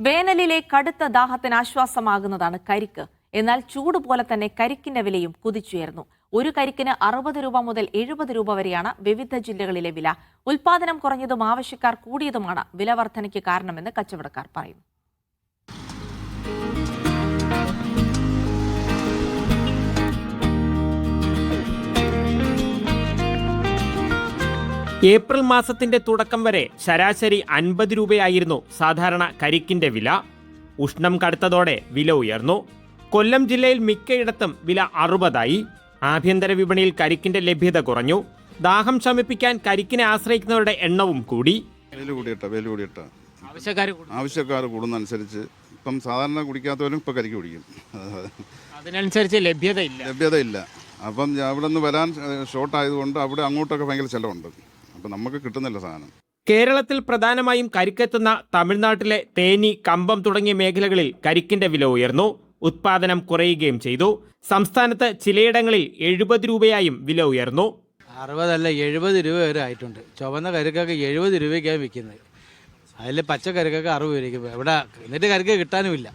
വേനലിലെ കടുത്ത ദാഹത്തിന് ആശ്വാസമാകുന്നതാണ് കരിക്ക്. എന്നാൽ ചൂട് പോലെ തന്നെ കരിക്കിന്റെ വിലയും കുതിച്ചുയർന്നു. ഒരു കരിക്കിന് 60 രൂപ മുതൽ 70 രൂപ വരെയാണ് വിവിധ ജില്ലകളിലെ വില. ഉൽപാദനം കുറഞ്ഞതും ആവശ്യക്കാർ കൂടിയതുമാണ് വില വർധനയ്ക്ക് കാരണമെന്ന് കച്ചവടക്കാർ പറയുന്നു. ഏപ്രിൽ മാസത്തിന്റെ തുടക്കം വരെ ശരാശരി 50 രൂപയായിരുന്നു സാധാരണ കരിക്കിന്റെ വില. ഉഷ്ണം കടുത്തതോടെ വില ഉയർന്നു. കൊല്ലം ജില്ലയിൽ മിക്കയിടത്തും വില 60ആയി. ആഭ്യന്തര വിപണിയിൽ കരിക്കിന്റെ ലഭ്യത കുറഞ്ഞു. ദാഹം ശമിപ്പിക്കാൻ കരിക്കിനെ ആശ്രയിക്കുന്നവരുടെ എണ്ണവും കൂടി. ആവശ്യക്കാർ കൂടുന്നതനുസരിച്ച് ഇപ്പം സാധാരണ കുടിക്കാത്തവരും ഇപ്പം കരിക്ക് കുടിക്കും. അതിനനുസരിച്ച് ലഭ്യതയില്ല. അപ്പം അവിടെ നിന്ന് വരാൻ ഷോർട്ട് ആയതുകൊണ്ട് അവിടെ അങ്ങോട്ടൊക്കെ ഭയങ്കര ചിലവുണ്ട്. അപ്പം നമുക്ക് കിട്ടുന്നില്ല സാധനം. കേരളത്തിൽ പ്രധാനമായും കരിക്കെത്തുന്ന തമിഴ്നാട്ടിലെ തേനി, കമ്പം തുടങ്ങിയ മേഖലകളിൽ കരിക്കിന്റെ വില ഉയർന്നു. ഉത്പാദനം കുറയുകയും ചെയ്തു. സംസ്ഥാനത്ത് ചിലയിടങ്ങളിൽ 70 രൂപയായും വില ഉയർന്നു. 60 അല്ല 70 രൂപ വരെ ആയിട്ടുണ്ട്. ചുവന്ന കരിക്കൊക്കെ 70 രൂപയ്ക്കാണ് വിൽക്കുന്നത്. അതിൽ പച്ചക്കറിക്കൊക്കെ 60 രൂപയ്ക്ക്. ഇവിടെ എന്നിട്ട് കരിക്ക് കിട്ടാനുമില്ല.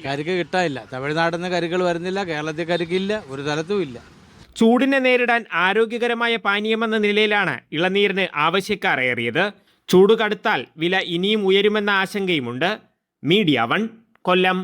കരിക്ക് കിട്ടാനില്ല. തമിഴ്നാട്ടിൽ നിന്ന് കരികൾ വരുന്നില്ല. കേരളത്തിൽ കരിക്കില്ല. ഒരു സ്ഥലത്തും ഇല്ല. ചൂടിനെ നേരിടാൻ ആരോഗ്യകരമായ പാനീയമെന്ന നിലയിലാണ് ഇളനീരിന് ആവശ്യക്കാർ ഏറിയത്. ചൂട് കടുത്താൽ വില ഇനിയും ഉയരുമെന്ന ആശങ്കയുമുണ്ട്. മീഡിയ 1 കൊല്ലം.